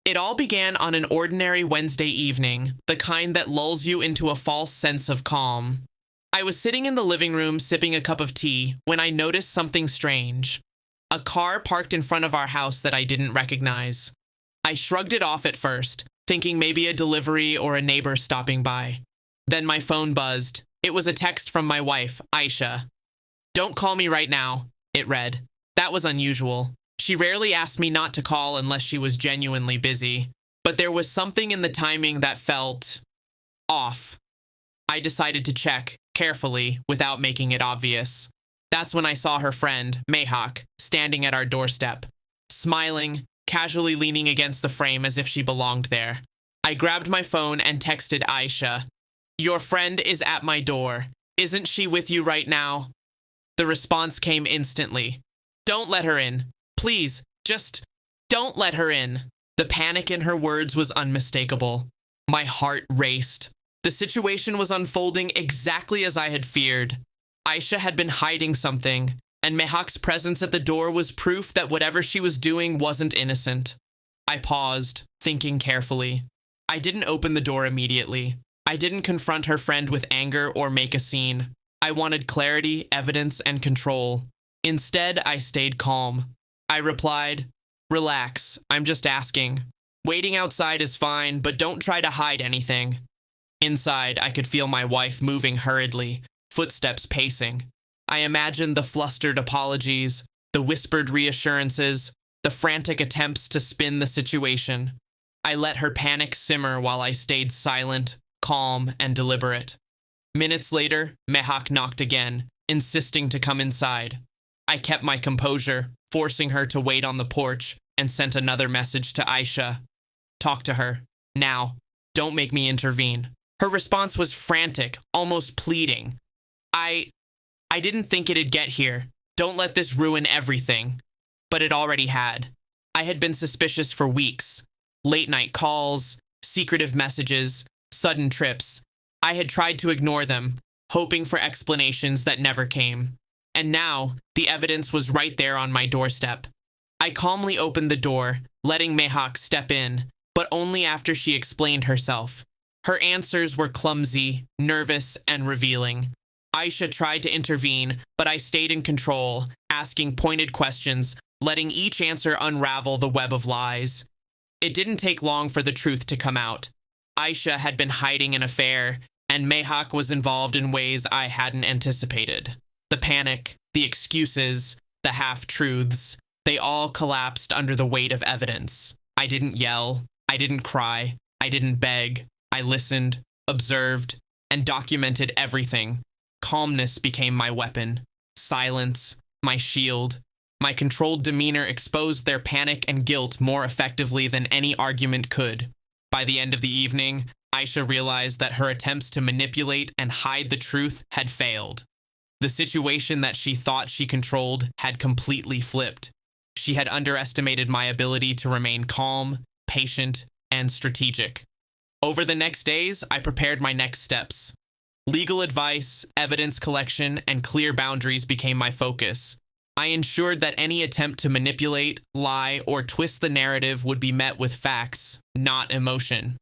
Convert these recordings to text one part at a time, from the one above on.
It all began on an ordinary Wednesday evening, the kind that lulls you into a false sense of calm. I was sitting in the living room sipping a cup of tea when I noticed something strange. A car parked in front of our house that I didn't recognize. I shrugged it off at first, thinking maybe a delivery or a neighbor stopping by. Then my phone buzzed. It was a text from my wife, AITA. "Don't call me right now," it read. That was unusual. She rarely asked me not to call unless she was genuinely busy, but there was something in the timing that felt off. I decided to check, carefully, without making it obvious. That's when I saw her friend, Mehak, standing at our doorstep, smiling, casually leaning against the frame as if she belonged there. I grabbed my phone and texted Aisha, "Your friend is at my door. Isn't she with you right now?" The response came instantly. "Don't let her in. Please, just don't let her in." The panic in her words was unmistakable. My heart raced. The situation was unfolding exactly as I had feared. Aisha had been hiding something, and Mehak's presence at the door was proof that whatever she was doing wasn't innocent. I paused, thinking carefully. I didn't open the door immediately. I didn't confront her friend with anger or make a scene. I wanted clarity, evidence, and control. Instead, I stayed calm. I replied, "Relax, I'm just asking. Waiting outside is fine, but don't try to hide anything." Inside, I could feel my wife moving hurriedly, footsteps pacing. I imagined the flustered apologies, the whispered reassurances, the frantic attempts to spin the situation. I let her panic simmer while I stayed silent, calm, and deliberate. Minutes later, Mehak knocked again, insisting to come inside. I kept my composure, forcing her to wait on the porch, and sent another message to Aisha. "Talk to her. Now. Don't make me intervene." Her response was frantic, almost pleading. I didn't think it'd get here. Don't let this ruin everything." But it already had. I had been suspicious for weeks. Late-night calls, secretive messages, sudden trips. I had tried to ignore them, hoping for explanations that never came. And now, the evidence was right there on my doorstep. I calmly opened the door, letting Mehak step in, but only after she explained herself. Her answers were clumsy, nervous, and revealing. Aisha tried to intervene, but I stayed in control, asking pointed questions, letting each answer unravel the web of lies. It didn't take long for the truth to come out. Aisha had been hiding an affair, and Mehak was involved in ways I hadn't anticipated. The panic, the excuses, the half-truths, they all collapsed under the weight of evidence. I didn't yell, I didn't cry, I didn't beg. I listened, observed, and documented everything. Calmness became my weapon. Silence, my shield. My controlled demeanor exposed their panic and guilt more effectively than any argument could. By the end of the evening, Aisha realized that her attempts to manipulate and hide the truth had failed. The situation that she thought she controlled had completely flipped. She had underestimated my ability to remain calm, patient, and strategic. Over the next days, I prepared my next steps. Legal advice, evidence collection, and clear boundaries became my focus. I ensured that any attempt to manipulate, lie, or twist the narrative would be met with facts, not emotion.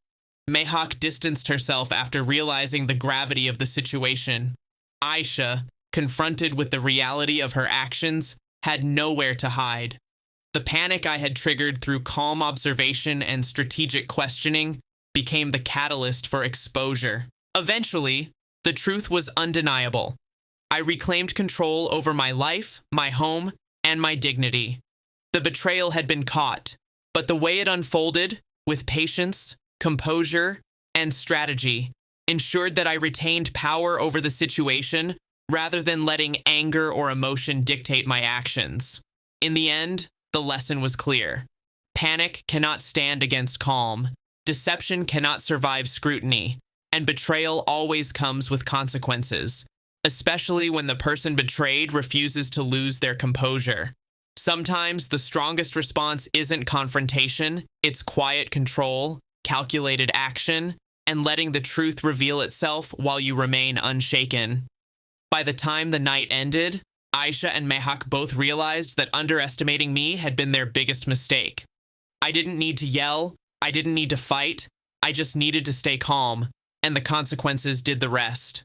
Mehak distanced herself after realizing the gravity of the situation. Aisha, confronted with the reality of her actions, had nowhere to hide. The panic I had triggered through calm observation and strategic questioning became the catalyst for exposure. Eventually, the truth was undeniable. I reclaimed control over my life, my home, and my dignity. The betrayal had been caught, but the way it unfolded, with patience, composure, and strategy, ensured that I retained power over the situation rather than letting anger or emotion dictate my actions. In the end, the lesson was clear. Panic cannot stand against calm. Deception cannot survive scrutiny, and betrayal always comes with consequences, especially when the person betrayed refuses to lose their composure. Sometimes the strongest response isn't confrontation, it's quiet control, calculated action, and letting the truth reveal itself while you remain unshaken. By the time the night ended, Aisha and Mehak both realized that underestimating me had been their biggest mistake. I didn't need to yell, I didn't need to fight, I just needed to stay calm, and the consequences did the rest.